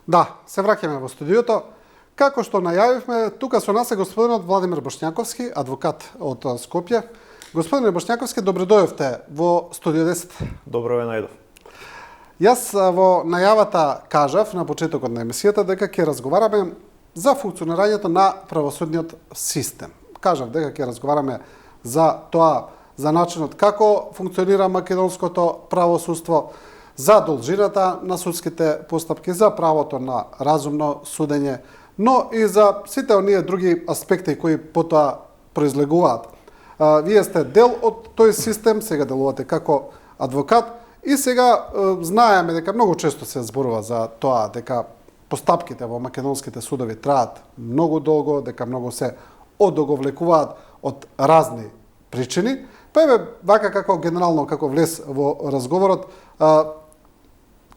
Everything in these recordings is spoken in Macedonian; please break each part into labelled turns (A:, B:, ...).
A: Да, се враќаме во студиото. Како што најавивме, тука со нас е господинот Владимир Бошњаковски, адвокат од Скопје. Господине Бошњаковски, добро дојдовте во Студио 10.
B: Добро ве најдов.
A: Јас во најавата кажав на почетокот на емисијата дека ќе разговараме за функционирањето на правосудниот систем. Кажав дека ќе разговараме за тоа, за начинот како функционира македонското правосудство, за должината на судските постапки, за правото на разумно судење, но и за сите оние други аспекти кои потоа произлегуваат. Вие сте дел од тој систем, сега делувате како адвокат и сега знаеме дека многу често се зборува за тоа дека постапките во македонските судови траат многу долго, дека многу се одоговлекуваат од разни причини. Па еве вака како генерално како влез во разговорот,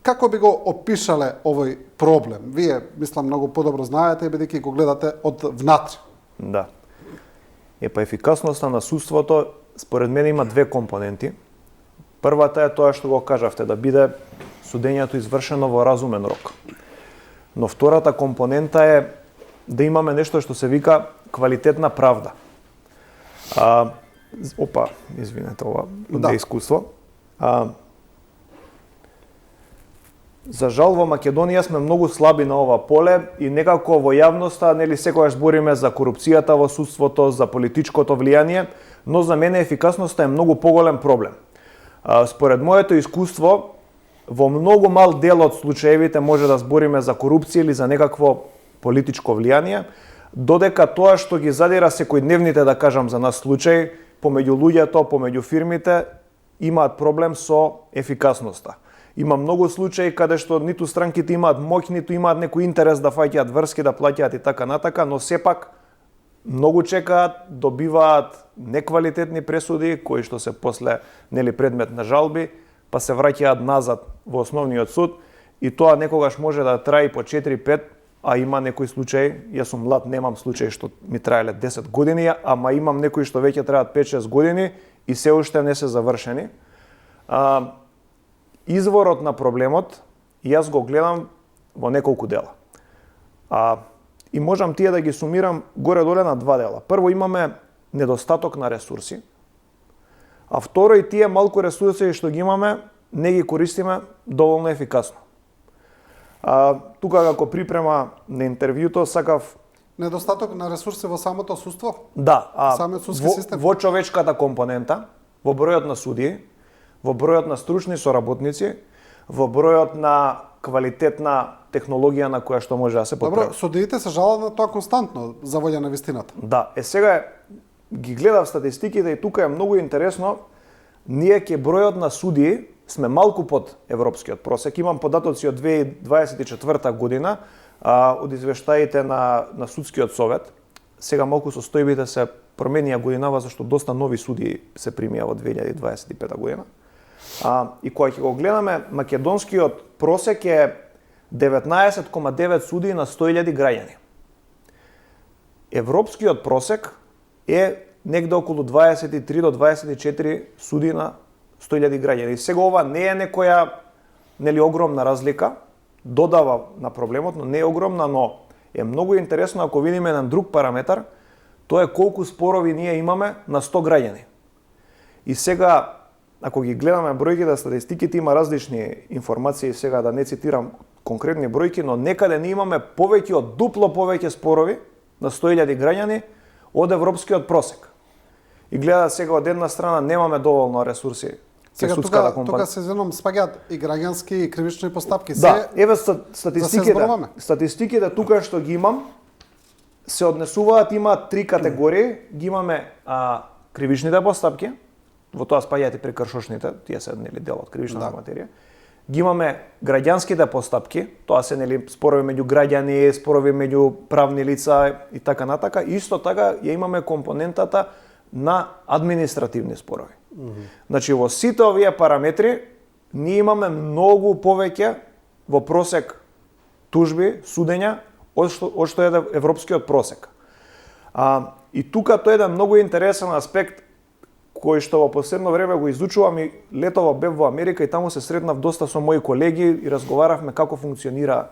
A: како би го опишале овој проблем? Вие, мислам, многу подобро знаете, бидејќи го гледате од внатре.
B: Да. Па ефикасноста на судството, според мене, има две компоненти. Првата е тоа што го кажавте, да биде судењето извршено во разумен рок. Но втората компонента е да имаме нешто што се вика квалитетна правда. Извинете, ова е искуство. За жал во Македонија сме многу слаби на ова поле и некако во јавноста секогаш збориме за корупцијата во судството, за политичкото влијание, но за мене ефикасноста е многу поголем проблем. Според моето искуство, во многу мал дел од случаевите може да збориме за корупција или за некакво политичко влијание, додека тоа што ги задира секојдневните, да кажам за нас случаи, помеѓу луѓето, помеѓу фирмите, имаат проблем со ефикасноста. Има многу случаи каде што ниту странките имаат моќ, ниту имаат некој интерес да фаќаат врски, да плаќаат и така натака, но сепак многу чекаат, добиваат неквалитетни пресуди кои што се после предмет на жалби, па се враќаат назад во основниот суд и тоа некогаш може да трае по 4-5, а има некои случаи, јас сум млад, немам случаи што ми траеле 10 години, ама имам некои што веќе траат 5-6 години и се уште не се завршени. Изворот на проблемот јас го гледам во неколку дела. И можам тие да ги сумирам горе-доле на два дела. Прво, имаме недостаток на ресурси, а второ, и тие малку ресурси што ги имаме не ги користиме доволно ефикасно. Тука како припрема на интервјуто сакав
A: недостаток на ресурси во самото судство?
B: Да,
A: самиот судски систем
B: во човечката компонента, во бројот на судии, во бројот на стручни соработници, во бројот на квалитетна технологија на која што може да се потреба.
A: Добро, судиите се жалат на тоа константно за волја на вистината.
B: Да, сега ги гледав статистиките и тука е многу интересно. Ние ке бројот на судии сме малку под европскиот просек. Имам податоци од 2024 година од извештаите на судскиот совет. Сега малку состојбите се променија годинава зашто доста нови судии се примија во 2025 година. И кога ќе го гледаме, македонскиот просек е 19,9 судии на 100.000 граѓани. Европскиот просек е негде околу 23 до 24 судии на 100.000 граѓани. Сега ова не е некоја огромна разлика, додава на проблемот, но не е огромна, но е многу интересно ако видиме еден друг параметар, тоа е колку спорови ние имаме на 100 граѓани. И сега, ако ги гледаме бројките, статистиките, има различни информации, сега да не цитирам конкретни бројки, но некаде ние имаме повеќе од дупло повеќе спорови на 100.000 граѓани од европскиот просек. И гледа сега од една страна немаме доволно ресурси.
A: Сега тука се извинувам, спаѓаат и граѓански и кривични постапки.
B: Да, еве статистиките тука што ги имам се однесуваат, има три категории. Ги имаме кривичните постапки, во тоа спаѓаат и прекршошните, тие се дел од кривичната материја. Ги имаме граѓанските постапки, тоа се спорови меѓу граѓани, спорови меѓу правни лица и така натака. Исто така ја имаме компонентата на административни спорови. Значи во сите овие параметри ние имаме многу повеќе во просек тужби, судења од што е европскиот просек. И тука тоа е еден многу интересен аспект кој што во последно време го изучувам и летово бев во Америка и таму се сретнав доста со мои колеги и разговаравме како функционира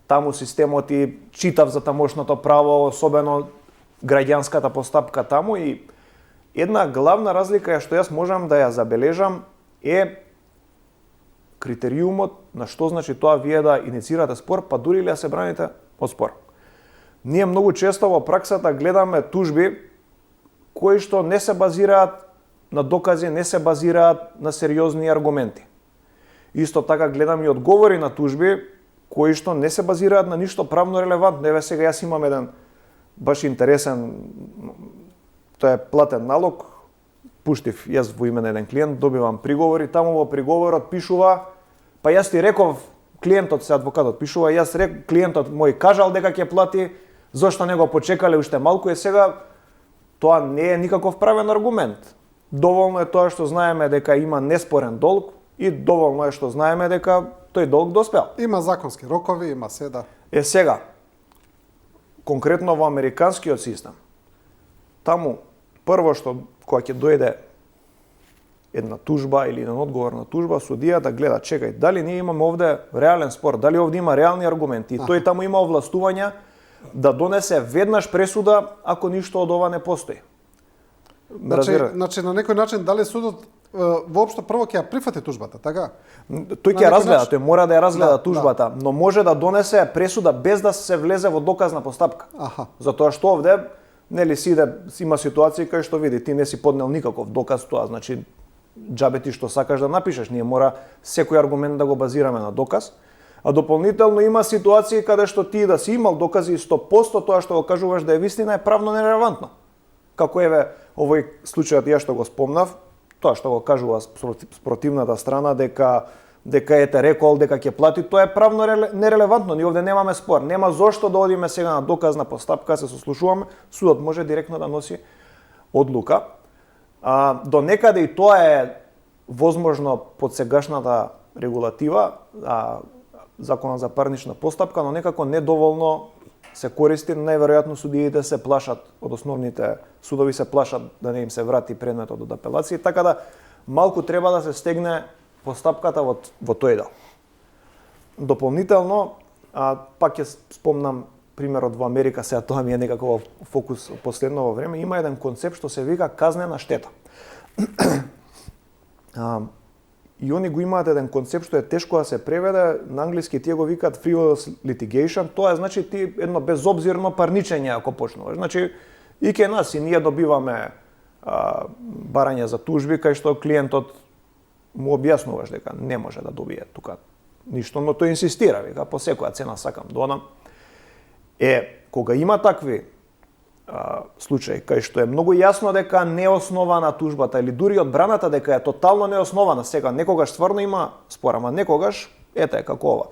B: таму системот и читав за тамошното право, особено граѓанската постапка таму, и една главна разлика е што јас можам да ја забележам е критериумот на што значи тоа вие да иницирате спор, па дури ли да се браните од спор. Ние многу често во праксата гледаме тужби кои што не се базираат на докази, не се базираат на сериозни аргументи. Исто така гледам и одговори на тужби кои што не се базираат на ништо правно релевантно. Еве сега јас имам еден баш интересен, тоа е платен налог, пуштив јас во име на еден клиент, добивам приговори, таму во приговорот пишува, па јас ти реков, клиентот се адвокатот пишува, јас клиентот мој кажал дека ќе плати, зошто не го почекале уште малку, и сега тоа не е никаков правен аргумент. Доволно е тоа што знаеме дека има неспорен долг и доволно е што знаеме дека тој долг доспеал.
A: Има законски рокови, има се, да.
B: Е сега, конкретно во американскиот систем, таму прво што кога ќе дојде една тужба или еден одговор на тужба, судијата гледа, чекај, дали ние имаме овде реален спор, дали овде има реални аргументи, и тој таму има овластувања да донесе веднаш пресуда ако ништо од ова не постои.
A: Значи на некој начин дали судот воопшто прво ќе ја прифати тужбата, така?
B: Тој ќе ја разгледа, тој мора да ја разгледа тужбата,
A: да.
B: но може да донесе пресуда без да се влезе во доказна постапка. Затоа што овде нели има ситуации кај што види ти не си поднел никаков доказ, тоа значи џабе ти што сакаш да напишеш, ние мора секој аргумент да го базираме на доказ. А дополнително има ситуации каде што ти да си имал докази и 100% тоа што го кажуваш да е вистина е правно нерелевантно. Како еве овој случајот ја што го спомнав, тоа што го кажува спротивната страна дека ете рекол дека ќе плати, тоа е правно нерелевантно. Ние овде немаме спор, нема зошто да одиме сега на доказна постапка, се сослушуваме, судот може директно да носи одлука. До некаде и тоа е возможно под сегашната регулатива, Законот за парнична постапка, но некако недоволно се користи, најверојатно судиите се плашат од основните судови, се плашат да не им се врати предметот од апелација, така да малку треба да се стегне постапката во тој дел. Дополнително, пак ќе спомнам примерот во Америка, сега тоа ми е некако фокус последно во време, има еден концепт што се вика казнена штета. И они го имаат еден концепт што е тешко да се преведе, на англиски тие го викаат frivolous litigation, тоа е значи ти едно безобзирно парничење ако почнуваш. Значи и ке нас и ние добиваме барање за тужби кај што клиентот му објаснуваш дека не може да добие тука ништо, но тој инсистира, вика по секоја цена сакам додам. Кога има такви случаи кај што е многу јасно дека не е основана тужбата или дури одбраната дека е тотално неоснована, сега некогаш стварно има спор, ама некогаш ете како ова.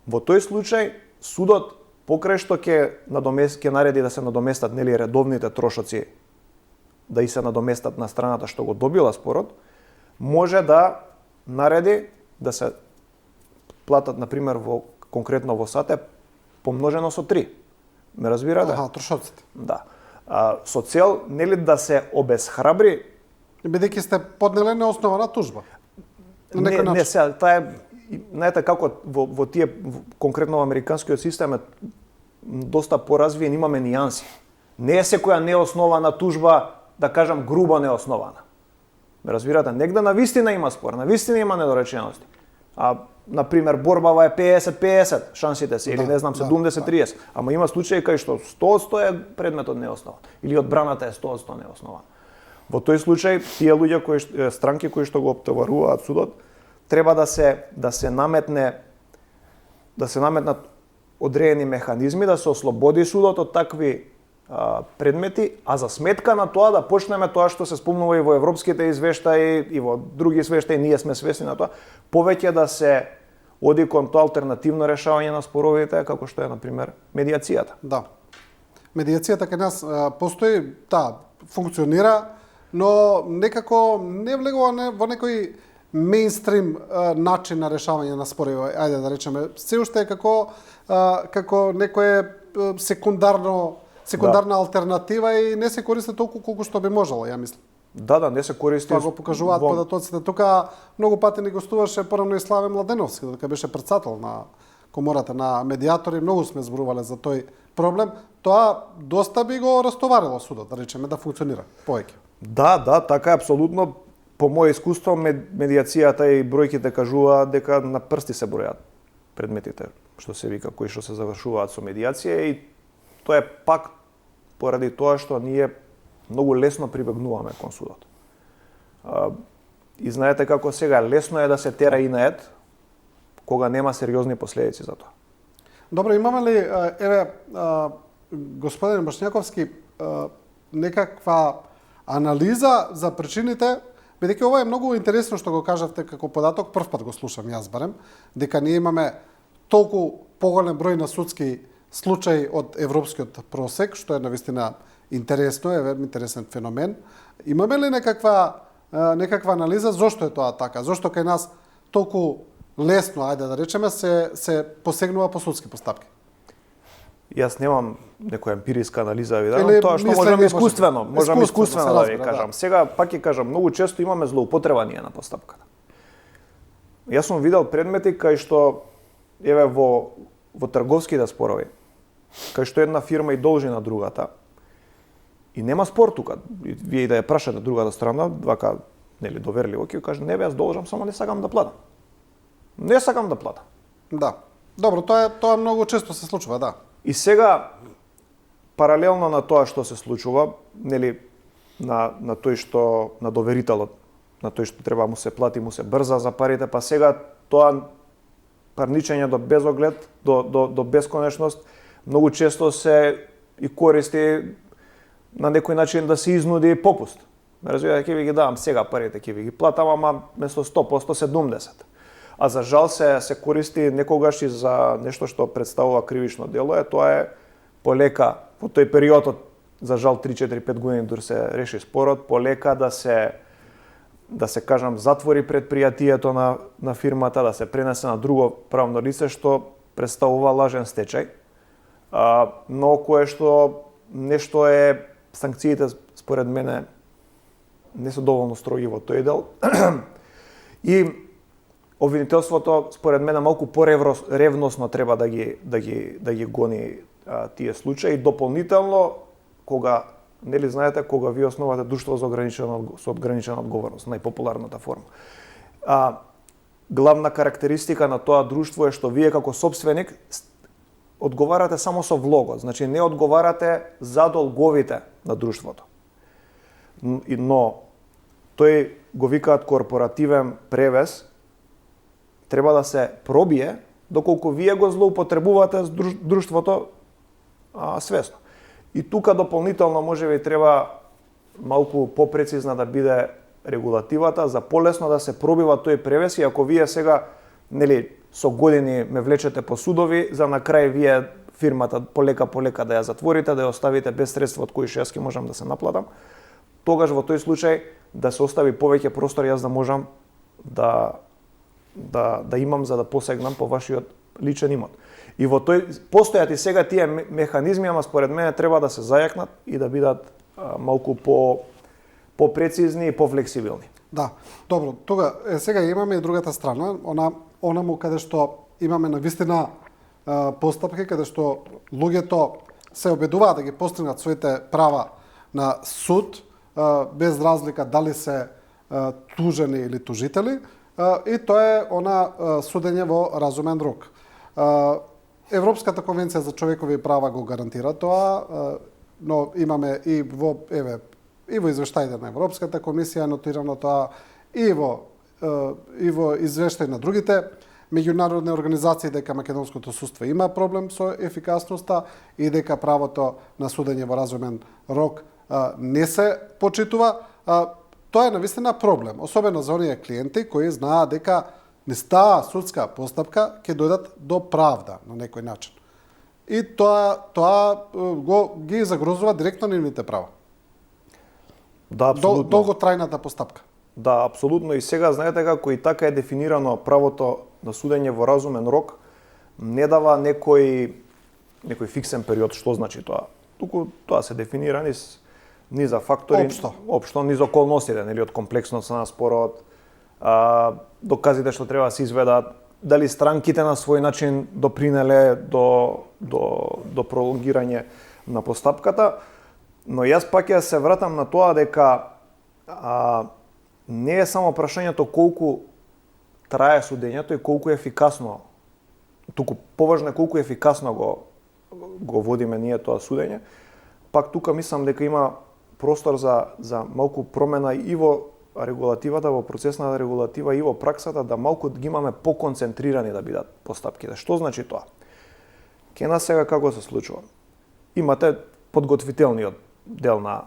B: Во тој случај судот покрај што ќе нареди да се надоместат нели редовните трошоци, да и се надоместат на страната што го добила спорот, може да нареди да се платат на пример конкретно во сате помножено со 3. Ме разбирате?
A: Трошоците.
B: Да. Со цел нели да се обесхрабри,
A: бидејќи сте поднеле неоснована тужба.
B: Не, сега таа е знаете како во тие конкретно во американскиот систем е доста поразвиен, имаме нијанси. Не е секоја неоснована тужба, да кажам грубо неоснована. Ме разбирате? Негде на вистина има спор, на вистина има недоречености. На пример, борбава е 50-50 шансите се, или не знам, 70-30. Ама има случаи кај што 100% е предметот неоснован. Или одбраната е 100% неоснована. Во тој случај, тие луѓе, странки кои што го оптоваруваат судот, треба да се наметнат одредени механизми, да се ослободи судот од такви предмети, а за сметка на тоа да почнеме тоа што се спомнува и во европските извештаи и во други извештаи, ние сме свесни на тоа, повеќе да се оди кон тоа алтернативно решавање на споровите, како што е, например, медиацијата.
A: Да. Медиацијата кај нас постои, функционира, но некако не влегува во некој мејнстрим начин на решавање на спорови. Ајде да речеме, се уште е како некое секундарна алтернатива и не се користи толку колку што би можело, ја мислам.
B: Да, не се користи.
A: Тоа го покажуваат податоците. Тука многу пати ни гостуваше порано и Славе Младеновски, дека беше председател на комората на медиатори, многу сме зборувале за тој проблем, тоа доста би го растоварило судот, да речеме, да функционира повеќе.
B: Да, така е апсолутно. По моје искуство, медиацијата и бројките кажува дека на прсти се бројат предметите, што се вика, кои што се завршуваат со медиација, и тоа е пак поради тоа што ние многу лесно прибегнуваме кон судот. И знаете како сега, лесно е да се тера и на ед, кога нема сериозни последици за тоа.
A: Добро, имаме ли, господин Башњаковски, некаква анализа за причините, бидејќи ова е многу интересно што го кажавте како податок, првпат го слушам јас барем, дека ние имаме толку поголем број на судски случаи од европскиот просек, што е навистина интересно, е интересен феномен. Имаме ли некаква анализа зошто е тоа така? Зошто кај нас толку лесно, ајде да речеме, се посегнува по судски постапки?
B: Јас немам некоја емпириска анализа, видам тоа што
A: мислење
B: можам искуствено да ви
A: разбира,
B: кажам. Сега пак ќе кажам, многу често имаме злоупотреба ние на постапката. Јас сум видел предмети кај што еве во трговските спорови, кај што една фирма и должи на другата, и нема спор тука. Вие и да ја прашате другата страна, вака, нели, доверливо, ќе каже, не бе, јас должам, само не сакам да платам. Не сакам да платам.
A: Да. Добро, тоа многу често се случува, да.
B: И сега, паралелно на тоа што се случува, нели, на тој што, на доверителот, на тој што треба му се плати, му се брза за парите, па сега тоа парничење до безоглед, до бесконечност, многу често се и користи на некој начин да се изнуди попуст. Разбира, ќе ви ги давам сега парите, ќе ви ги платам, ама место 100% 70. А за жал се користи некогаш и за нешто што представува кривично дело, тоа е полека во тој период, за жал 3-4-5 години дури се реши спорот, полека да се кажам затвори предпријатието на фирмата, да се пренесе на друго правно лице што представува лажен стечај. Но кое што нешто е, санкциите според мене не се доволно строги во тој дел. И обвинителството според мене малку поревносно треба да ги гони тие случаи. Дополнително, кога, нели знаете, кога ви основате друштво со ограничена одговорност, најпопуларната форма. Главна карактеристика на тоа друштво е што вие како сопственик одговарате само со влогот, значи не одговарате за долговите на друштвото. Но тој го викаат корпоративен превез, треба да се пробие доколку вие го злоупотребувате друштвото свесно. И тука дополнително можеби треба малку попрецизна да биде регулативата за полесно да се пробива тој превез, и ако вие сега, нели, со години ме влечете по судови, за на крај вие фирмата полека да ја затворите, да ја оставите без средства од кои што јас ќе можам да се наплатам, тогаш во тој случај да се остави повеќе простор јас да можам да имам за да посегнам по вашиот личен имот. И во тој постојат и сега тие механизми, ама според мене треба да се зајакнат и да бидат малку попрецизни и пофлексибилни.
A: Да, добро. Тога сега имаме и другата страна, онаму каде што имаме навистина постапки, каде што луѓето се обидуваат да ги постигнат своите права на суд, без разлика дали се тужени или тужители, и тоа е судење во разумен рок. Европската конвенција за човекови права го гарантира тоа, но имаме и во извештаите на Европската комисија нотирано тоа, и во извештај на другите меѓународни организации дека македонското судство има проблем со ефикасноста и дека правото на судење во разумен рок не се почитува. Тоа е навистина проблем, особено за оние клиенти кои знаат дека таа судска постапка ќе дојдат до правда на некој начин. И тоа ги загрозува директно нивните права.
B: Да, апсолутно.
A: Долготрајната постапка.
B: Да, апсолутно. И сега знаете како и така е дефинирано правото на судење во разумен рок, не дава некој фиксен период. Што значи тоа? Туку тоа се дефинира низ фактори, општо низ околностите, нели, од комплексноста на спорот, доказите што треба да се изведат, дали странките на свој начин допринеле до пролонгирање на постапката, но јас пак ќе се вратам на тоа дека не е само прашањето колку трае судењето и колку ефикасно, туку поважно е колку ефикасно го водиме ние тоа судење. Пак тука мислам дека има простор за малку промена и во регулативата, во процесната регулатива и во праксата, да малку ги имаме поконцентрирани да бидат постапките. Што значи тоа? Ке нас сега како се случува? Имате подготвителниот дел на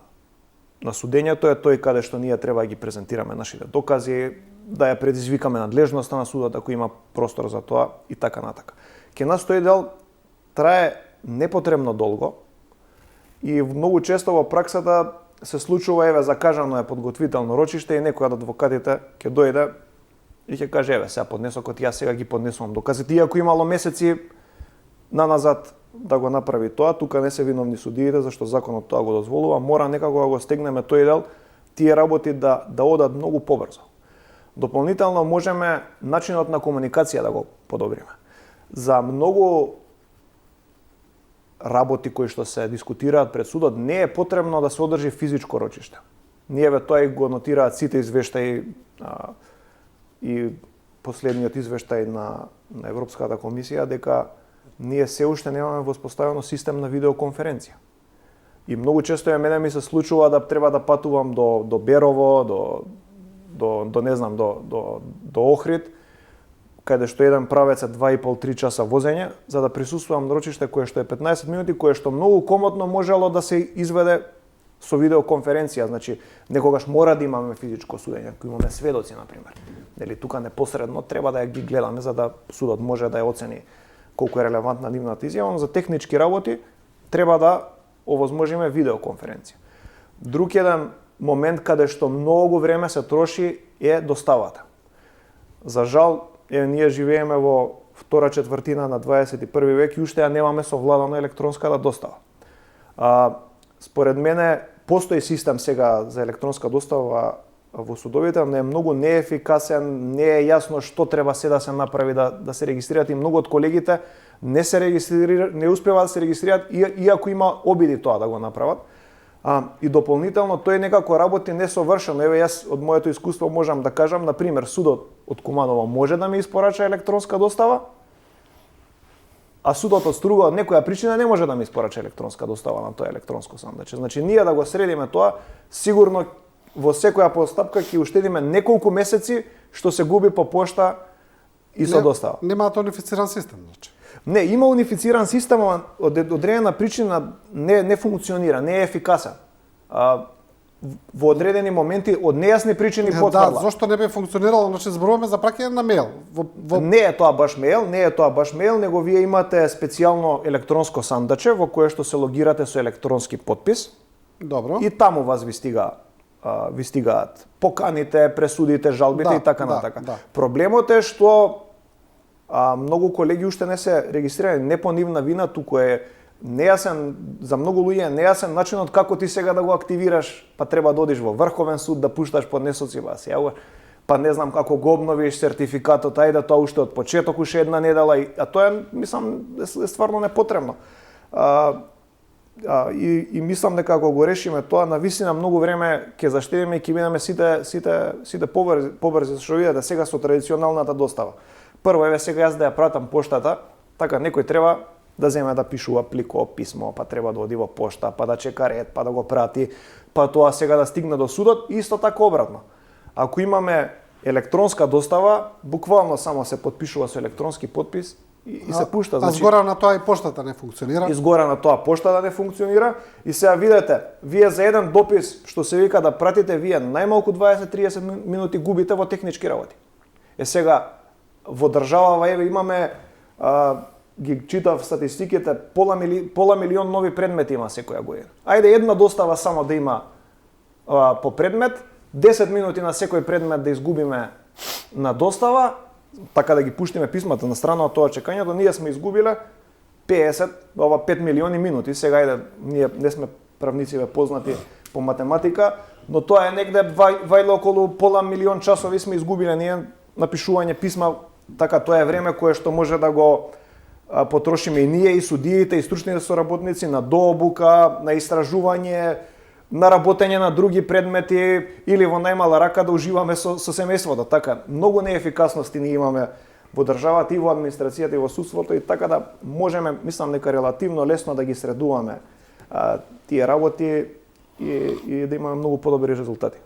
B: судењето, е тој каде што ние треба да ги презентираме нашите докази, да ја предизвикаме надлежноста на судот ако има простор за тоа и така натака. Ке нас тој дел трае непотребно долго и многу често во праксата се случува, еве, закажано е подготвително рочиште и некој од адвокатите ќе дојде и ќе каже, еве, сега поднесокот, јас сега ги поднесувам доказите, иако имало месеци наназад да го направи тоа, тука не се виновни судиите, зашто законот тоа го дозволува, мора некако да го стегнеме тој дел, тие работи да одат многу побрзо. Дополнително можеме начинот на комуникација да го подобриме. За многу работи кои што се дискутираат пред судот, не е потребно да се одржи физичко рочиште. Ние тоа го нотираат сите извештаи и последниот извештај на Европската комисија дека ние се уште немаме воспоставено систем на видеоконференција. И многу често мене ми се случува да треба да патувам до Берово, до не знам, до Охрид, каде што еден правец е 2,5-3 часа возење, за да присуствувам на рочиште кое што е 15 минути, кое што многу комотно можело да се изведе со видеоконференција, значи некогаш мора да имаме физичко судење, ако имаме сведоци на пример. Нели тука непосредно треба да ја ги гледаме за да судот може да ја оцени колку е релевантна нивната изјава, но за технички работи треба да овозможиме видеоконференција. Друг еден момент каде што многу време се троши е доставата. За жал, ние живееме во втора четвртина на 21 век и уште ја немаме совладана електронската достава. Според мене постои систем сега за електронска достава во судовите, но е многу неефикасен, не е јасно што треба се да се направи да се регистрираат и многу од колегите не успеваат да се регистрираат иако има обиди тоа да го направат. И дополнително тој некако работи несовршено. Еве јас од моето искуство можам да кажам, на пример, судот од Куманово може да ми испорача електронска достава, а судот од Струга од некоја причина не може да ми испорача електронска достава на тоа електронско сандаче. Значи ние да го средиме тоа, сигурно во секоја постапка ќе уштедиме неколку месеци што се губи по пошта и со достава.
A: Немаат унифициран систем, значи.
B: Не, има унифициран систем, од одредена причина не функционира, не е ефикасен. Во одредени моменти од нејасни причини потврдува.
A: Да, зошто не би функционирало, значи зборуваме за праќање на мејл.
B: Не е тоа баш мејл, него вие имате специјално електронско сандаче во кое што се логирате со електронски потпис.
A: Добро.
B: И таму вас ви стигаат поканите, пресудите, жалбите и така натака.
A: Да.
B: Проблемот е што многу колеги уште не се регистрирани, не по нивна вина, туку е нејасен, за многу луѓе нејасен начинот како ти сега да го активираш, па треба да одиш во Врховен суд да пушташ поднесоци, па не знам како го обновиш сертификатот, ајде тоа уште од почеток, уште една недела, а тоа мислам е стварно непотребно. И мислам дека ако го решиме тоа, навистина многу време ќе заштедиме и ќе бидеме сите побрзи, што видите сега со традиционалната достава. Прво, еве сега јас да ја пратам поштата, така некој треба да земе да пишува плико, писмо, па треба да оди во пошта, па да чека ред, па да го прати, па тоа сега да стигне до судот, и исто така обратно. Ако имаме електронска достава, буквално само се подпишува со електронски подпис и се пушта.
A: Значи, згора на тоа и поштата не функционира.
B: И згора на тоа поштата не функционира. И сега видете, вие за еден допис што се вика да пратите, вие најмалку 20-30 минути губите во технички работи. Сега во државава еве имаме ги читав статистиките, пола милион нови предмети има секоја година. Ајде една достава само да има по предмет, 10 минути на секој предмет да изгубиме на достава, така да ги пуштиме писмата на страна од тоа чекањето, ние сме изгубиле 5 милиони минути. Сега ајде, ние не сме правници познати по математика, но тоа е негде вајле околу пола милион часови сме изгубиле ние напишување писма Така тоа е време кое што може да го потрошиме и ние, и судиите, и стручните соработници на дообука, на истражување, на работење на други предмети или во најмала рака да уживаме со семејството. Така, многу неефикасности ние имаме во државата и во администрацијата и во судството, и така да можеме, мислам дека релативно лесно да ги средуваме тие работи и да имаме многу подобри резултати.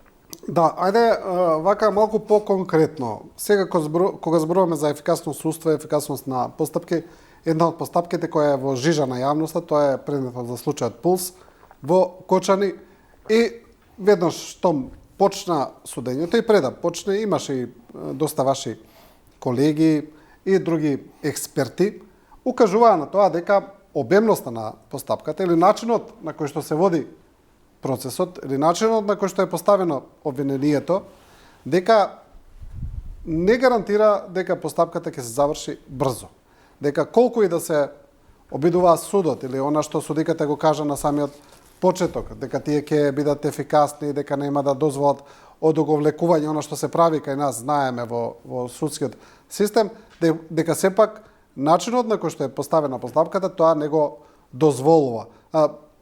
A: Да, ајде вака малку по-конкретно. Сега кога зборуваме за ефикасност судство, ефикасност на постапки, една од постапките која е во жижа на јавноста, тоа е предметот за случајот Пулс во Кочани, и веднаш штом почна судењето и преда почне, имаше и доста ваши колеги и други експерти укажуваа на тоа дека обемноста на постапката или начинот на кој што се води процесот или начинот на кој што е поставено обвинението, дека не гарантира дека постапката ќе се заврши брзо. Дека колку и да се обидува судот или она што судиката го кажа на самиот почеток, дека тие ќе бидат ефикасни, дека нема да дозволат одоговлекување, она што се прави кај нас, знаеме во судскиот систем, дека сепак начинот на кој што е поставена постапката, тоа не го дозволува.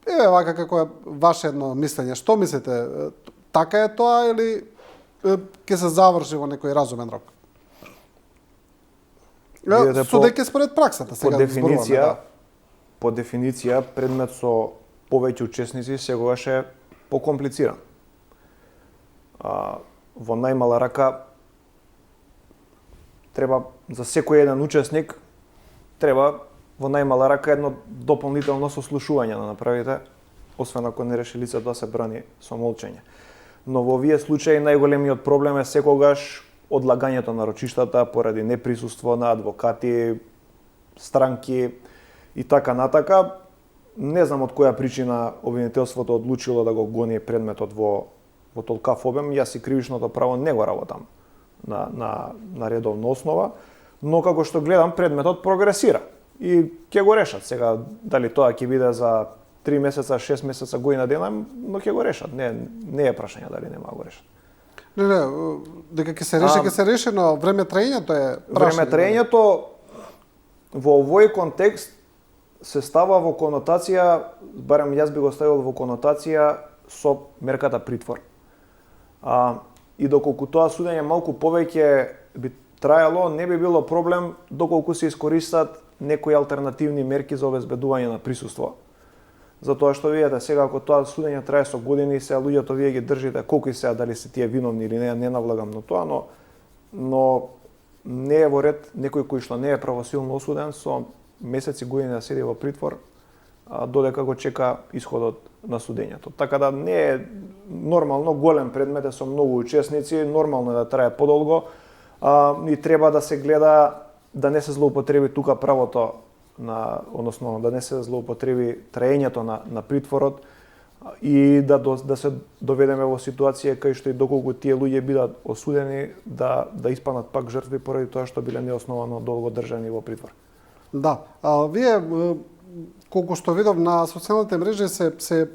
A: Еве вака како е ваше едно мислење, што мислите, така е тоа или ќе се заврши во некој разумен рок? Судејќи според праксата сега
B: зборуваме. По дефиниција, предмет со повеќе учесници сегогаш е покомплициран. Во најмала рака треба за секој еден учесник треба во најмала рака едно дополнително сослушување да направите, освен ако не реши лицето да се брани со молчење. Но во овие случаи најголемиот проблем е секогаш одлагањето на рочиштата поради неприсуство на адвокати, странки и така натака. Не знам од која причина обвинителството одлучило да го гони предметот во толкав обем. Јас и кривичното право не го работам на редовна основа, но како што гледам предметот прогресира и ќе го решат. Сега дали тоа ќе биде за 3 месеца, 6 месеца, година дена, но ќе го решат. Не е прашање дали нема да го решат.
A: Не, дека ќе се реши, но време траењето е прашање.
B: Време траењето во овој контекст се става во конотација, барем јас би го ставил во конотација со мерката притвор. И доколку тоа судење малку повеќе би траело, не би било проблем доколку се искористат некои алтернативни мерки за обезбедување на присуство. Затоа што видите сега ако тоа судење трае со години, се луѓето вие ги држите колку и сега дали се тие виновни или не навлагам на тоа, но не е во ред некој кој што не е правосилно осуден со месеци години да седи во притвор додека го чека исходот на судењето. Така да не е нормално, голем предмет е со многу учесници, нормално е да трае подолго и треба да се гледа да не се злоупотреби тука правото односно да не се злоупотреби траењето на притворот и да се доведеме во ситуација кај што и доколку тие луѓе бидат осудени да испаднат пак жртви поради тоа што биле неосновано долго држани во притвор.
A: Да, вие колку што видов на социјалните мрежи се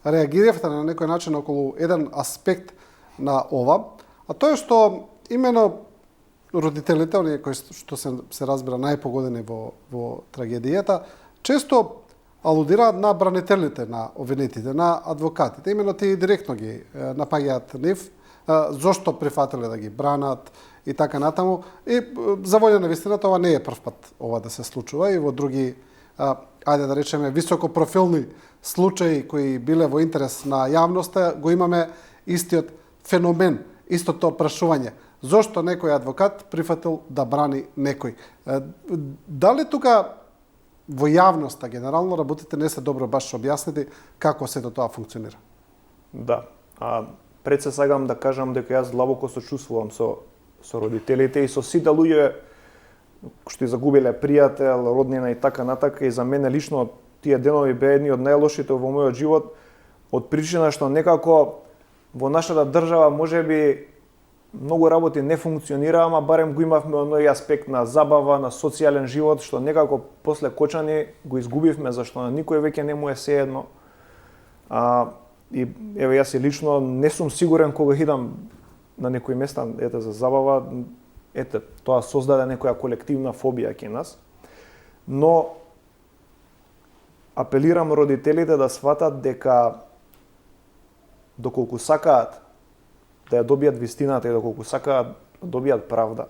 A: реагиравте на некој начин околу еден аспект на ова, а тоа е што имено родителите, оние кои што се разбира најпогодени во трагедијата, често алудираат на бранителите на обвинетите, на адвокатите. Именно тие директно ги напаѓаат нив, зошто прифатиле да ги бранат и така натаму. И за волја на вистината ова не е прв пат ова да се случува и во други, ајде да речеме, високопрофилни случаи кои биле во интерес на јавноста, го имаме истиот феномен, истото прашување. Зошто некој адвокат прифатил да брани некој? Дали тука во јавноста генерално работите не се добро баш објаснети како сето тоа функционира?
B: Да. Пред се сагам да кажам дека јас длабоко сочувствувам со родителите и со сите луѓе што загубиле пријател, роднина и така натака, и за мене лично тие денови беа едни од најлошите во мојот живот, од причина што некако во нашата држава можеби многу работи не функционира, ама барем го имавме оној аспект на забава, на социјален живот, што некако после Кочани го изгубивме, зашто на никој веќе не му е сеедно. И еве јас и лично не сум сигурен кога идам на некои места за забава, ете, тоа создаде некоја колективна фобија кај нас, но апелирам родителите да сватат дека доколку сакаат да ја добијат вистината и доколку сакаат да добијат правда,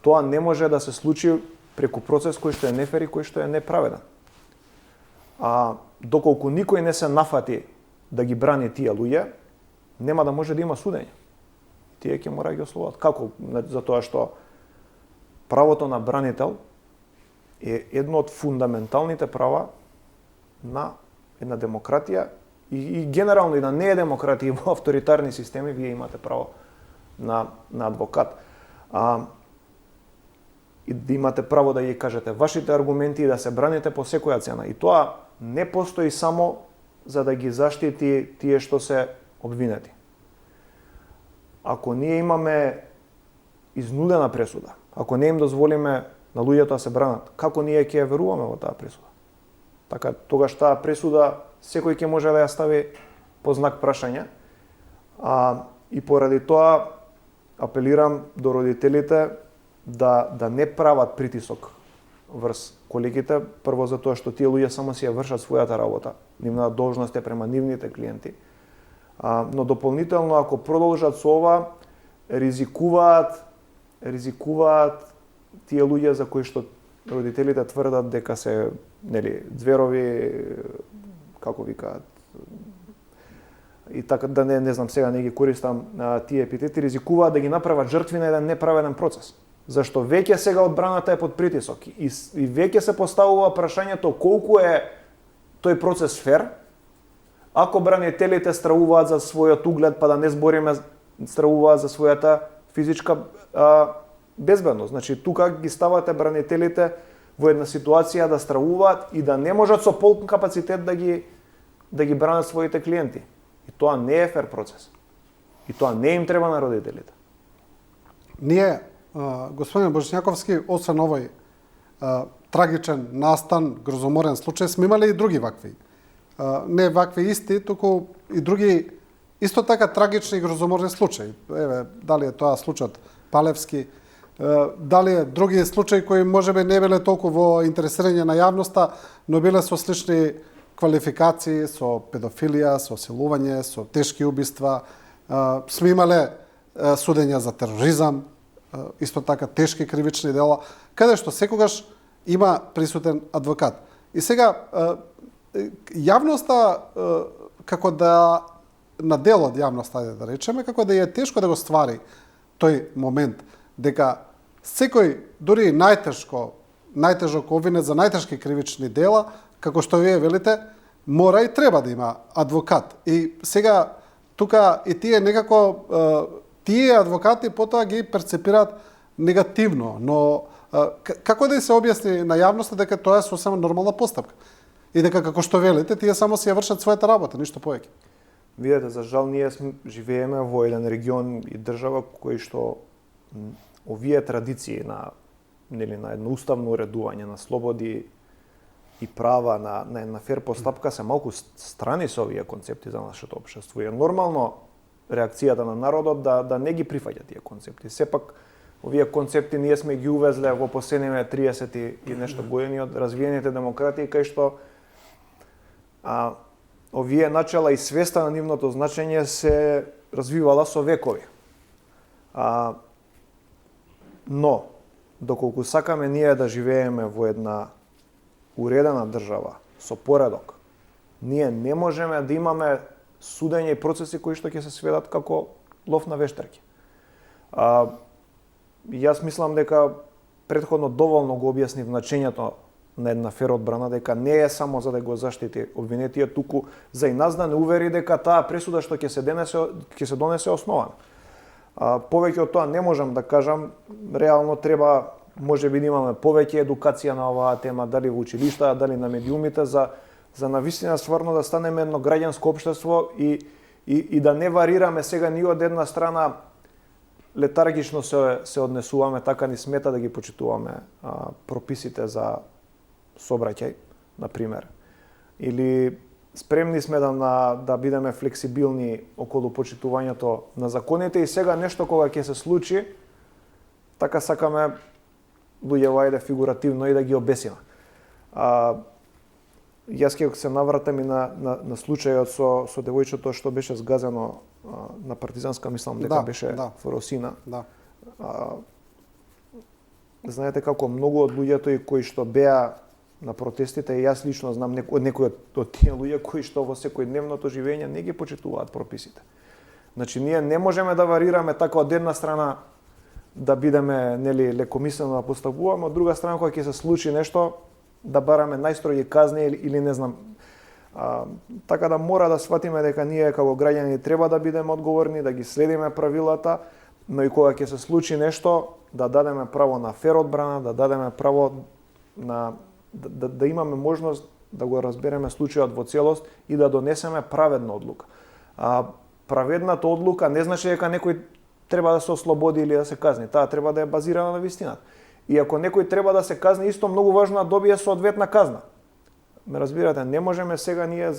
B: тоа не може да се случи преку процес кој што е нефер и кој што е неправеден. А доколку никој не се нафати да ги брани тие луѓе, нема да може да има судење. Тие ќе мора да ги ослободат. Како? Затоа што правото на бранител е едно од фундаменталните права на една демократија и генерално и да не е демократија и во авторитарни системи, вие имате право на адвокат. И да имате право да ја кажете вашите аргументи и да се браните по секоја цена. И тоа не постои само за да ги заштити тие што се обвинети. Ако ние имаме изнудена пресуда, ако не им дозволиме на луѓето да се бранат, како ние ќе ја веруваме во таа пресуда? Така, тогаш таа пресуда секој ќе може да ја стави по знак прашање. И поради тоа апелирам до родителите да не прават притисок врз колегите, прво затоа што тие луѓе само си ја вршат својата работа, нивната должност е према нивните клиенти. Но дополнително, ако продолжат со ова, ризикуваат тие луѓе за кои што родителите тврдат дека се, нели, зверови, како викаат, и така да не знам сега не ги користам тие епитети, ризикуваат да ги направат жртви на еден неправеден процес. Зашто веќе сега одбраната е под притисок и веќе се поставува прашањето колку е тој процес фер, ако бранителите стравуваат за својот углед, па да не збориме стравуваат за својата физичка безбедност. Значи, тука ги ставате бранителите во една ситуација да стравуваат и да не можат со полн капацитет да ги бранат своите клиенти. И тоа не е фер процес. И тоа не им треба на родителите.
A: Ние, господин Божињаковски, освен овој трагичен настан, грозоморен случај, сме имали и други вакви. Не вакви исти, туку и други исто така трагични и грозоморни случаи. Еве, дали е тоа случајот Палевски, дали е други случаи кои можеби не биле толку во интересирање на јавноста, но биле со слични квалификации, со педофилија, со силување, со тешки убиства. Сме имале судења за тероризам, исто така тешки кривични дела, каде што секогаш има присутен адвокат. И сега, јавноста, како да, на дел од јавноста, да речеме, како да е тешко да го ствари тој момент, дека секој, дури најтежок обвинет за најтешки кривични дела, како што вие велите, мора и треба да има адвокат. И сега, тука и тие некако, тие адвокати потоа ги перцепираат негативно, но како да се објасни на јавноста дека тоа е сосема нормална постапка? И дека, како што велите, тие само си ја вршат својата работа, ништо повеќе.
B: Видете, за жал, ние живееме во еден регион и држава кој што овие традиции на едно уставно уредување на слободи и права на една фер постапка се малку страни со овие концепти за нашето општество. И е нормално реакцијата на народот да не ги прифаќа тие концепти. Сепак, овие концепти ние сме ги увезле во последниве 30 и нешто години од развиените демократии, кај што овие начала и свеста на нивното значење се развивала со векови. Но, доколку сакаме ние да живееме во една уредена држава, со поредок, ние не можеме да имаме судење и процеси кои што ќе се сведат како лов на вештарки. Јас мислам дека претходно доволно го објаснив значењето на една фер одбрана, дека не е само за да го заштити обвинетиот, туку за и нас да не увери дека таа пресуда што ќе се донесе основана. Повеќе од тоа не можам да кажам, реално треба можеби да имаме повеќе едукација на оваа тема, дали во училишта, дали на медиумите, за навистина стварно да станеме едно граѓанско општество и да не варираме сега ни од една страна летаргично се однесуваме, така ни смета да ги почитуваме прописите за сообраќај, на пример. Или спремни сме да бидеме флексибилни околу почитувањето на законите и сега нешто кога ќе се случи, така сакаме луѓето ајде фигуративно и да ги обесиме. Јас ќе се навратам и на случајот со девојчето што беше згазено на партизанска, мислам дека беше во Росина.
A: Да.
B: Знаете како многу од луѓето и кои што беа на протестите, и јас лично знам некои од тие луѓе кои што во секојдневното живење не ги почитуваат прописите. Значи ние не можеме да варираме така од една страна да бидеме лекомислено да поставуваме, од друга страна кога ќе се случи нешто да бараме најстроги казни или не знам. Така да мора да сватиме дека ние како граѓани треба да бидеме одговорни, да ги следиме правилата, но и кога ќе се случи нешто да дадеме право на фер одбрана, да дадеме право на да имаме можност да го разбереме случајот во целост и да донесеме праведна одлука. Праведната одлука не значи дека некој треба да се ослободи или да се казни. Таа треба да е базирана на вистината. И ако некој треба да се казни, исто многу важно да добие соодветна казна. Ме разбирате, не можеме сега ние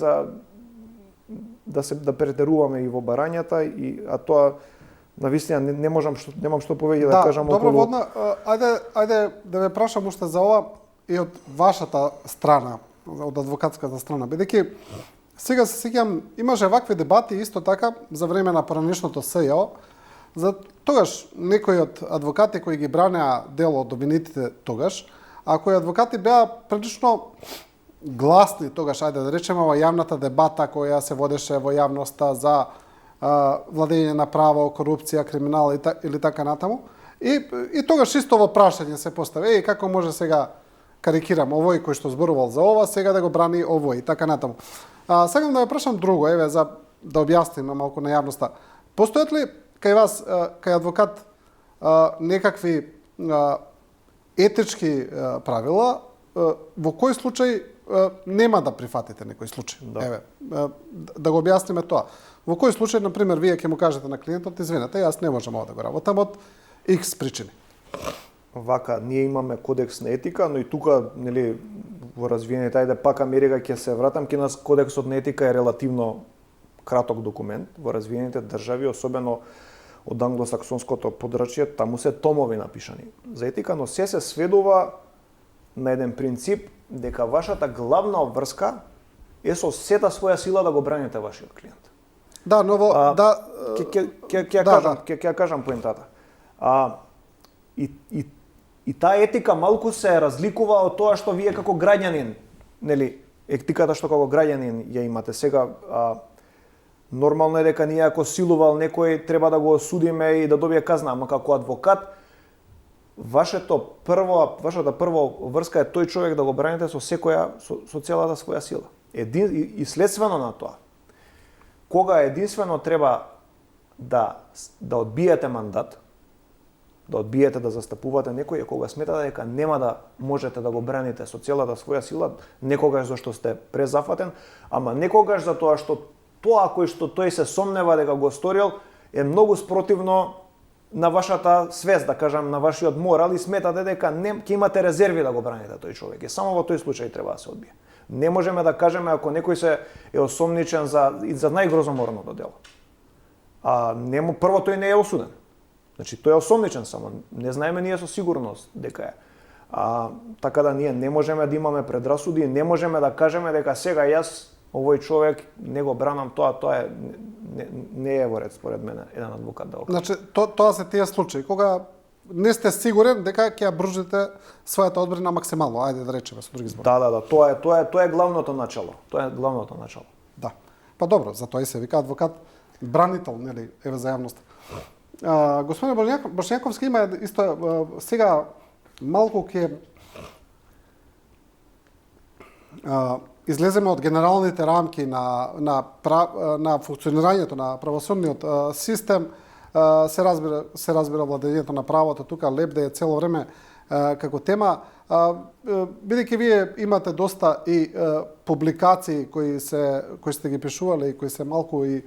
B: да претеруваме и во барањата, а тоа на вистина немам што повеќе да кажам околу.
A: Добро, Водна, ајде да ве прашам уште за ова и од вашата страна, од адвокатската страна, бидејќи сега се сеќам, имаше вакви дебати исто така за време на поранешното СЈО, за тогаш некои од адвокати кои ги бранеа дел од обвинетите тогаш, а кои адвокати беа прилично гласни тогаш, ајде да речеме, во јавната дебата која се водеше во јавноста за владење на право, корупција, криминал или така натаму. И тогаш исто во прашање се постави, како може сега, карикирам, овој кој што зборувал за ова, сега да го брани овој и така натаму. Сакам да ве прашам друго, за да објасниме малку на јавноста. Постојат ли кај вас, кај адвокат, некакви етички правила, во кој случај нема да прифатите некој случај? Да го објасниме тоа. Во кој случај, например, вие ќе му кажете на клиентот, извинете, јас не можам ова да го работам од X причини.
B: Вака, ние имаме кодекс на етика, но и тука, во развиените, ајде пак Америка ќе се вратам, ке нас кодексот на етика е релативно краток документ во развиените држави, особено од англосаксонското подрачје, таму се томови напишани за етика, но се сведува на еден принцип дека вашата главна обврска е со сета своја сила да го браните вашиот клиент.
A: Да, но
B: ќе кажам поентата. И таа етика малку се разликува од тоа што вие како граѓанин, етиката што како граѓанин ја имате сега. Нормално е дека ние ако силувал некој треба да го осудиме и да добие казна, ама како адвокат вашата прва врска е тој човек да го браните со целата своја сила. И следствено на тоа, кога единствено треба да одбиете мандат, да одбиете да застапувате некој, кога сметате дека нема да можете да го браните со целата своја сила, некогаш зашто сте презафатен, ама некогаш за тоа што тоа кој што тој се сомнева дека го сторил е многу спротивно на вашата свест, да кажам, на вашиот морал и сметате дека ќе имате резерви да го браните тој човек. И само во тој случај треба да се одбие. Не можеме да кажеме ако некој се е осомничен за најгрозоморното дело. Прво тој не е осуден. Значи тој е осомничен само. Не знаеме ние со сигурност дека е. Така да ние не можеме да имаме предрасуди, не можеме да кажеме дека сега јас овој човек не го бранам, тоа не е во ред според мене еден адвокат да го каже.
A: Значи тоа се тие случаи кога не сте сигурен дека ќе ја бружите својата одбрана максимално, ајде да речеме со други зборови.
B: Да, тоа е главното начало. Тоа е главното начало.
A: Да. Па добро, за тоа и се вика адвокат бранител, еве за јавноста. Господин Бошњаковски има исто сега малку ќе излеземе од генералните рамки на функционирањето на правосудниот систем, се разбира владењето на правото, тука лепде е цело време како тема, бидејќи вие имате доста и публикации кои сте ги пишувале и кои се малку и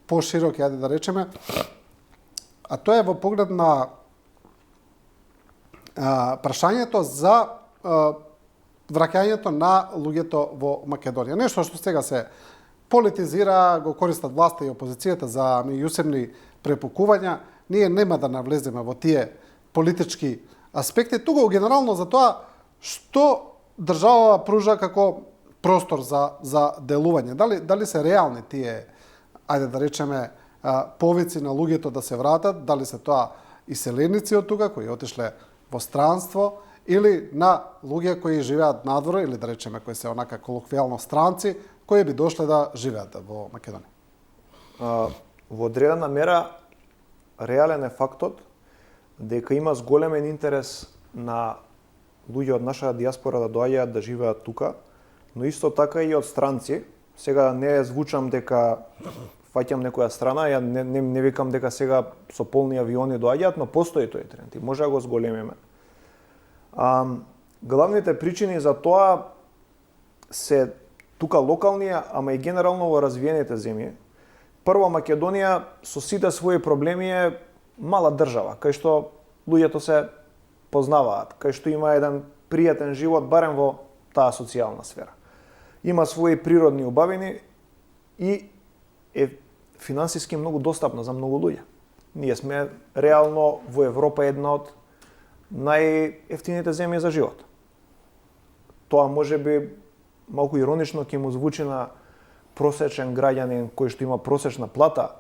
A: пошироки, ајде да речеме, а тоа е во поглед на прашањето за враќањето на луѓето во Македонија. Нешто што сега се политизира, го користат власта и опозицијата за меѓусебни препукувања. Ние нема да навлеземе во тие политички аспекти, туку генерално за тоа што држава пружа како простор за делување. Дали се реални тие, ајде да речеме, повици на луѓето да се вратат, дали се тоа иселеници од тука кои отишле во странство, или на луѓе кои живеат надвор, или да речеме кои се онака колоквијално странци, кои би дошле да живеат во Македонија.
B: Во одредена мера реален е фактот дека има зголемен интерес на луѓе од нашата диаспора да доаѓаат да живеат тука, но исто така и од странци. Сега не звучам дека фаќам некоја страна, ја не викам дека сега со полни авиони доаѓаат, но постои тој тренд и може да го зголемиме. Главните причини за тоа се тука локални, ама и генерално во развиените земји. Прво, Македонија со сите своји проблеми е мала држава, кај што луѓето се познаваат, кај што има еден пријатен живот, барем во таа социјална сфера. Има своји природни убавини и е финансиски многу достапна за многу луѓе. Ние сме реално во Европа една од најефтините земји за живот. Тоа може би малку иронично ќе му звучи на просечен граѓанин кој што има просечна плата,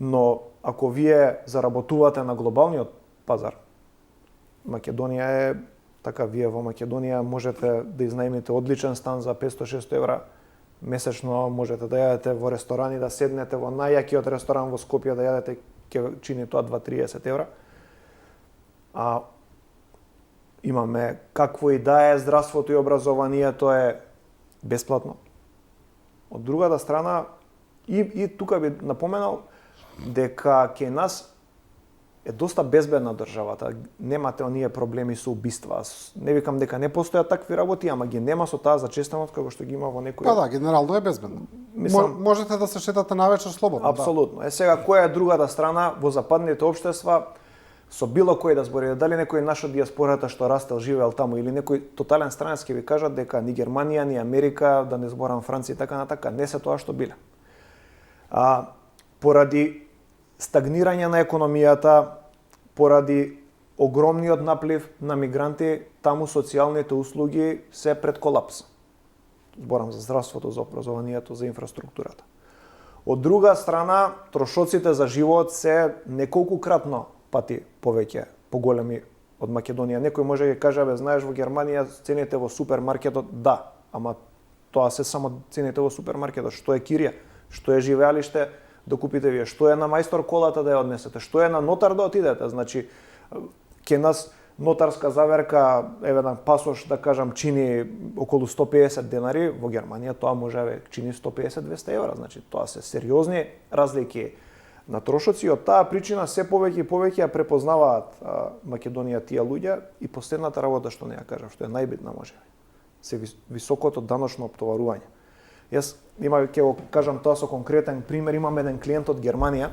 B: но ако вие заработувате на глобалниот пазар, Македонија е така, вие во Македонија можете да изнајмите одличен стан за 500-600 евра месечно, можете да јадете во ресторани, да седнете во најјакиот ресторан во Скопје да јадете, ќе чини тоа 2-30 евра. Имаме какво и да е здравството и образованието е бесплатно. Од другата страна, и тука би напоменал дека кај нас е доста безбедна државата. Немате оние проблеми со убиства. Не викам дека не постојат такви работи, ама ги нема со таа зачестеност како што ги има во некои.
A: Па да, генерално е безбедно. Можете да се шетате навечер слободно.
B: Апсолутно. Да. Сега која е другата страна во западните општества со било кој да збори, дали некој наш од диаспората што растел, живеел таму или некој тотален странец ќе ви кажат дека ни Германија, ни Америка, да не зборам Франција и така натака, не се тоа што биле. Поради стагнирање на економијата, поради огромниот наплив на мигранти, таму социјалните услуги се пред колапс. Зборам за здравството, за образованието, за инфраструктурата. Од друга страна, трошоците за живот се неколкукратно пати повеќе, поголеми од Македонија. Некој може да каже, бе, знаеш, во Германија цените во супермаркетот, да, ама тоа се само цените во супермаркетот. Што е кирија, што е живеалиште да купите вие, што е на мајстор колата да ја однесете, што е на нотар да отидете. Значи, ке нас нотарска заверка, еден пасош, да кажам, чини околу 150 денари, во Германија тоа може да чини 150-200 евра. Значи, тоа се сериозни разлики на трошоци. Од таа причина се повеќе и повеќе ја препознаваат Македонија тие луѓе и последната работа што не ја кажав, што е најбитна може се високото даночно оптоварување. Јас ќе го кажам тоа со конкретен пример. Имам еден клиент од Германија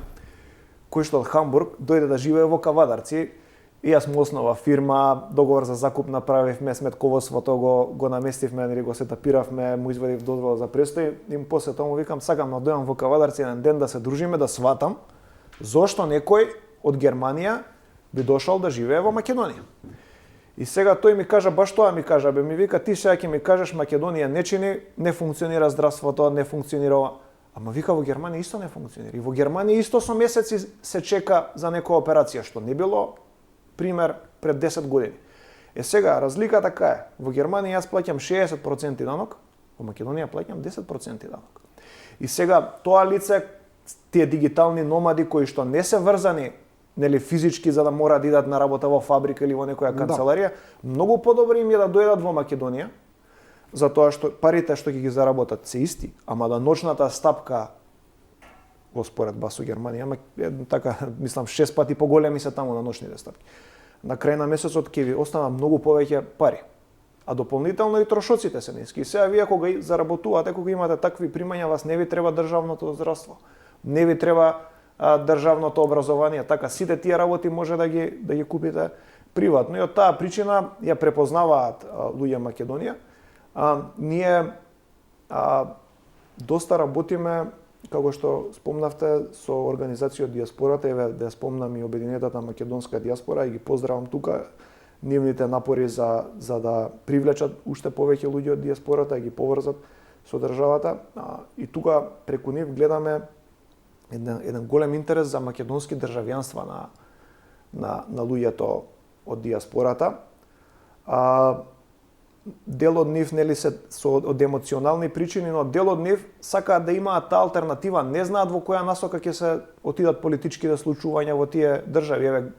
B: кој што од Хамбург дојде да живее во Кавадарци и јас му основа фирма, договор за закуп направивме, сметководството го наместивме, или го сетапиравме, му извадив дозвола за престој и после тоа му викам сакам да дојдам во Кавадарци еден ден да се дружиме, да сватам зошто некој од Германија би дошол да живее во Македонија. И сега тој ми кажа, баш тоа ми кажа, бе, ми вика, ти сега ќе ми кажеш Македонија не чини, не функционира здравството, не функционира. Ама вика, во Германија исто не функционира. И во Германија исто со месеци се чека за некоја операција, што не било пример пред 10 години. Сега, разликата кај е? Во Германија јас плаќам 60% данок, во Македонија плаќам 10% данок. И сега, тоа лице, тие дигитални номади кои што не се врзани, нели физички за да мора да идат на работа во фабрика или во некоја канцеларија, многу подобро им е да дојдат во Македонија, затоа што парите што ќе ги заработат се исти, ама да ночната стапка во споредба со Германија, така, мислам, 6 пати поголеми се таму на ночните стапки. На крај на месецот ќе ви остана многу повеќе пари. А дополнително и трошоците се ниски. Сега вие кога заработувате, кога имате такви примања, вас не ви треба државното здравство. Не ви треба државното образование, така сите тие работи може да ги купите приватно. И од таа причина ја препознаваат луѓе Македонија. Ние доста работиме како што спомнавте, со организација од диаспората, еве да спомнам и Обединетата македонска диаспора и ги поздравам тука нивните напори за да привлечат уште повеќе луѓе од диаспората и ги поврзат со државата. И тука преку нив гледаме еден голем интерес за македонски државјанства на луѓето од диаспората. Дел од нив нели се од емоционални причини, но дел од нив сакаат да имаат таа алтернатива, не знаат во која насока ќе се отидат политичките случувања во тие држави. Еве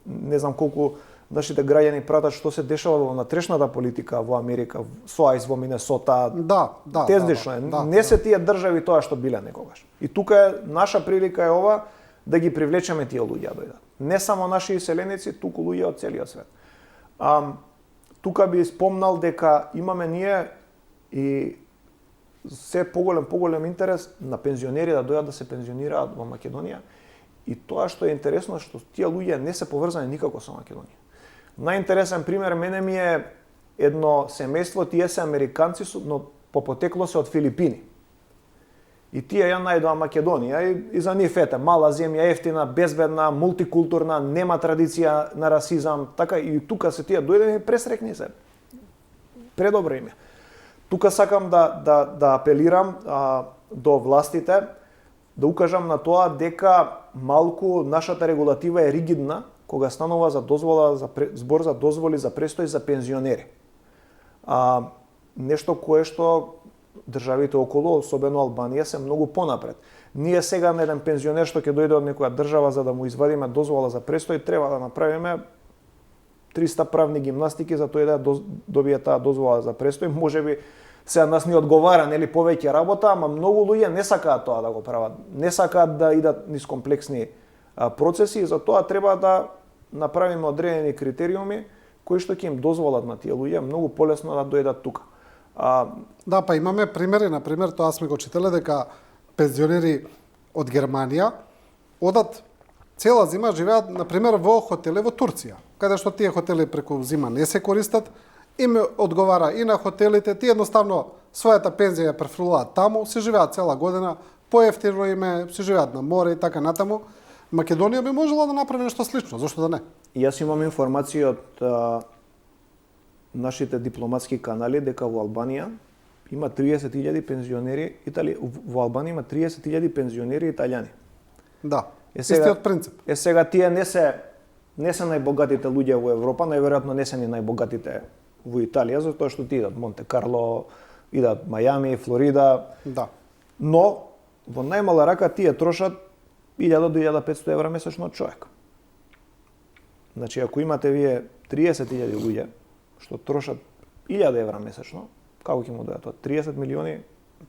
B: не знам колку нашите граѓани пратат што се дешава во внатрешната политика во Америка, со АЙС во Минесота. Тезнично е. Не се тие држави тоа што биле некогаш. И тука е наша прилика е ова да ги привлечеме тие луѓе да дојдат. Не само наши иселеници, туку луѓе од целиот свет. Тука би спомнал дека имаме ние и се поголем интерес на пензионери да дојдат да се пензионираат во Македонија. И тоа што е интересно што тие луѓе не се поврзани никако со Македонија. Најинтересен пример мене ми е едно семејство, тие се американци, но по потекло се од Филипини. И тие ја најдоа Македонија и за нив ете мала земја, ефтина, безбедна, мултикултурна, нема традиција на расизам, така и тука се тие дојдени пресрекни се. Предобро име. Тука сакам да апелирам до властите да укажам на тоа дека малку нашата регулатива е ригидна кога станува за дозвола збор за дозволи за престој за пензионери. Нешто кое што државите околу, особено Албанија, се многу понапред. Ние сега на еден пензионер што ќе дојде од некоја држава за да му извадиме дозвола за престој, треба да направиме 300 правни гимнастики за тоа да добие таа дозвола за престој. Можеби сега нас ни одговара нели повеќе работа, ама многу луѓе не сакаат тоа да го прават. Не сакаат да идат низ комплексни процеси и за тоа треба да направиме одредени критериуми кои што ќе им дозволат на тие луѓе многу полесно да дојдат тука.
A: Да, па имаме примери, на пример, тоа сме го читале дека пензионери од Германија одат цела зима живеат на пример во хотели во Турција, каде што тие хотели преку зима не се користат, им одговара и на хотелите, тие едноставно својата пензија ја префрлуваат таму, се живеат цела година, поевтино име, се живеат на море и така натаму. Македонија би можела да направи нешто слично, зошто да не?
B: Јас имам информација од нашите дипломатски канали дека во Албанија има 30.000 пензионери во Албанија има 30.000 пензионери италијани.
A: Да. Истиот принцип.
B: Сега тие не се најбогатите луѓе во Европа, најверојатно не се ни најбогатите во Италија, затоа што ти идат Монте Карло, идат Мајами, Флорида.
A: Да.
B: Но во најмала рака тие трошат 1000 до 1500 евра месечно од човек. Значи ако имате вие 30.000 луѓе што трошат 1000 евра месечно, како ќе му дојат тоа? 30 милиони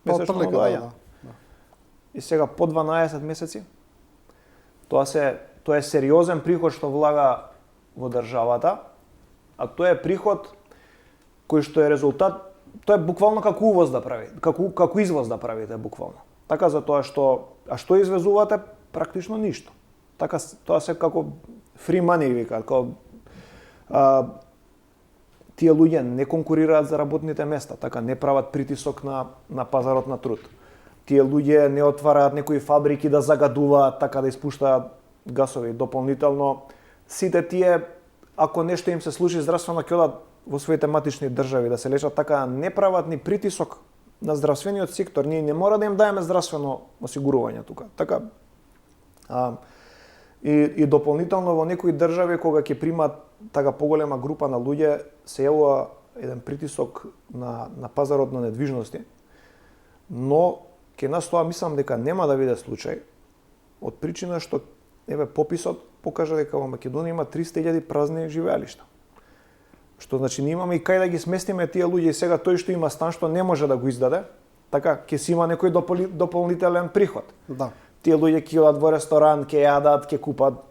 B: месечно доаѓа. И сега по 12 месеци тоа е сериозен приход што влага во државата, а тоа е приход кој што е резултат, тоа е буквално како увоз да прави, како извоз да правите буквално. Така за тоа што што извезувате практично ништо. Така тоа се како free money викаат, како тие луѓе не конкурираат за работните места, така не прават притисок на пазарот на труд. Тие луѓе не отвараат некои фабрики да загадуваат, така да испуштаат гасови дополнително. Сите тие, ако нешто им се случи здравствено, ќе одат во своите матични држави да се лечат, така не прават ни притисок на здравствениот сектор. Ние не мора да им даеме здравствено осигурување тука. Така и дополнително во некои држави кога ќе примат така поголема група на луѓе се јавува еден притисок на пазарот на недвижности. Но ке нас тоа мислам дека нема да биде случај од причина што еве пописот покажа дека во Македонија има 300.000 празни живеалишта. Што значи ние имаме и кај да ги сместиме тие луѓе и сега тој што има стан што не може да го издаде, така ќе си има некој дополнителен приход.
A: Да.
B: Тие луѓе ќе одат во ресторан, ќе јадат, ќе купат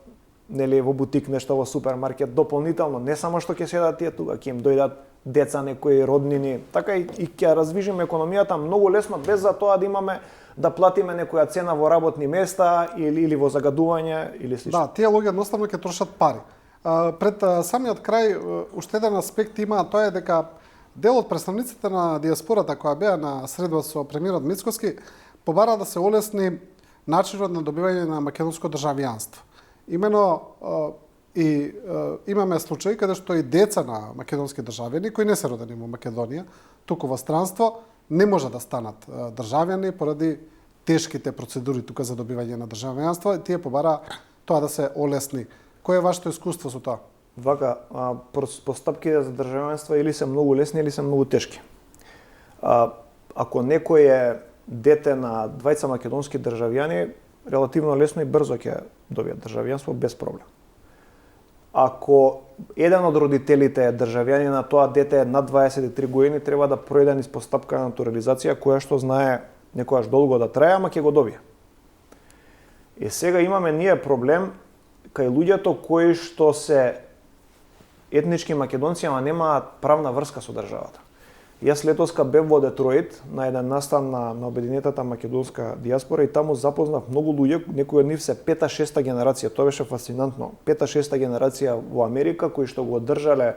B: нели во бутик нешто во супермаркет дополнително, не само што ќе седат тие тука, ќе им дојдат деца, некои роднини, така и ќе развижиме економијата многу лесно без за тоа да имаме да платиме некоја цена во работни места или во загадување или слично.
A: Да, тие луѓе едноставно ќе трошат пари. Пред самиот крај уште еден аспект има, тоа е дека дел од представниците на диаспората која беа на средба со премиерот Мицкоски побара да се олесни начинот на добивање на македонско државјанство. Имено имаме случаи каде што и деца на македонски државјани кои не се родени во Македонија, туку во странство, не може да станат државјани поради тешките процедури тука за добивање на државјанство, и тие побара тоа да се олесни. Кој е вашето искуство со тоа?
B: Вака, постапките за државјанство или се многу лесни или се многу тешки. Ако некој е дете на двајца македонски државјани, релативно лесно и брзо ќе добие државјанство без проблем. Ако еден од родителите е државјанин на тоа дете е над 23 години, треба да пројде низ постапка на натурализација, која што знае некојаш долго да трае, ама ќе го добие. И сега имаме ние проблем кај луѓето кои што се етнички македонци, ама немаат правна врска со државата. Јас летоска бев во Детройт на еден настан на обединетата македонска диаспора и таму запознав многу луѓе, некои од нив се пета-шеста генерација, тоа беше фасцинантно. Пета-шеста генерација во Америка кои што го одржале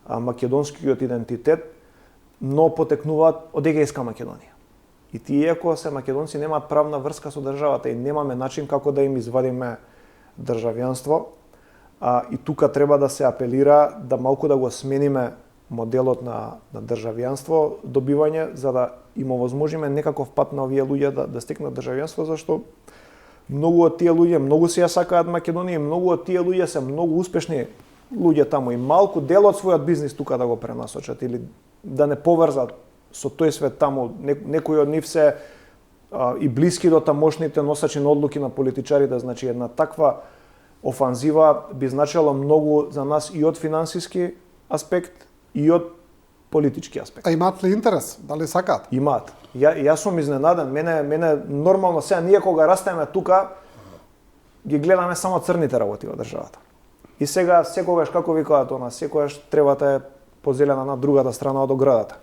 B: македонскиот идентитет, но потекнуваат од Егејска Македонија. И тие, ако се македонци, немаат правна врска со државата и немаме начин како да им извадиме државјанство. И тука треба да се апелира да малку да го смениме моделот на државјанство, добивање, за да им овозможиме некаков пат на овие луѓе да стекнат државјанство, зашто многу од тие луѓе многу си ја сакаат Македонија и многу од тие луѓе се многу успешни луѓе таму и малку дел од својот бизнис тука да го пренасочат или да не поврзат со тој свет таму. Некои од нив се и блиски до тамошните носачи на одлуки на политичарите, значи една таква офанзива би значело многу за нас и од финансиски аспект и од политички аспект.
A: А имаат ли интерес? Дали сакаат?
B: Имаат. Јас сум изненаден. Мене нормално сега ние кога растеме тука ги гледаме само црните работи во државата. И сега секогаш како викаат она, секогаш треба да е позелена на другата страна од оградата.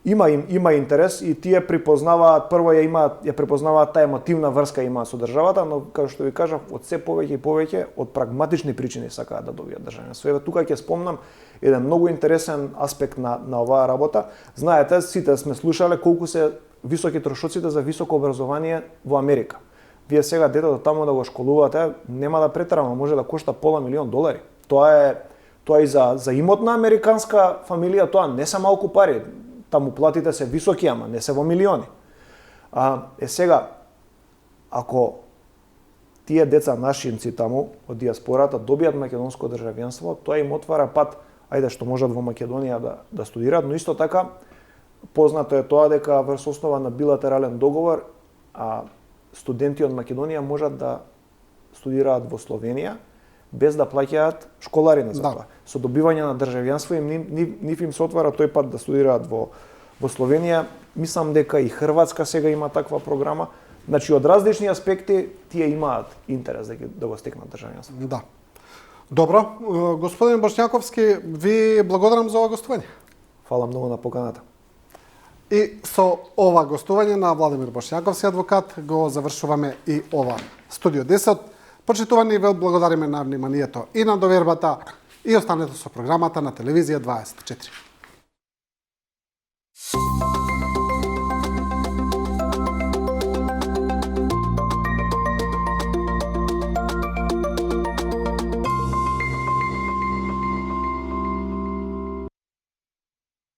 B: Има интерес и тие припознаваат, прво ја припознаваат таа емотивна врска имаат со државата, но како што ви кажав, од се повеќе и повеќе од прагматични причини сакаат да добијат државјанство. Еве тука ќе спомнам еден многу интересен аспект на оваа работа. Знаете, сите сме слушале колку се високи трошоците за високо образование во Америка. Вие сега детето таму да го школувате, нема да претерам, може да кошта $500,000. Тоа и за имот на американска фамилија, тоа не се малку пари. Таму платите се високи, ама не се во милиони. Сега, ако тие деца нашинци таму од диаспората добијат македонско државјанство, тоа им отвара пат, ајде што можат во Македонија да студираат, но исто така познато е тоа дека врз основа на билатерален договор студенти од Македонија можат да студираат во Словенија без да плаќаат школарина за тоа. Со добивање на државјанство нив им се отвара тој пат да студираат во Словенија. Мислам дека и Хрватска сега има таква програма. Значи од различни аспекти тие имаат интерес да го стекнат државјанство.
A: Да. Добро, господин Бошњаковски, ви благодарам за ова гостување.
B: Фала многу на поканата.
A: И со ова гостување на Владимир Бошњаковски адвокат го завршуваме и ова Студио 10. Почитувани, ве благодариме на вниманието и на довербата и останете со програмата на Телевизија 24.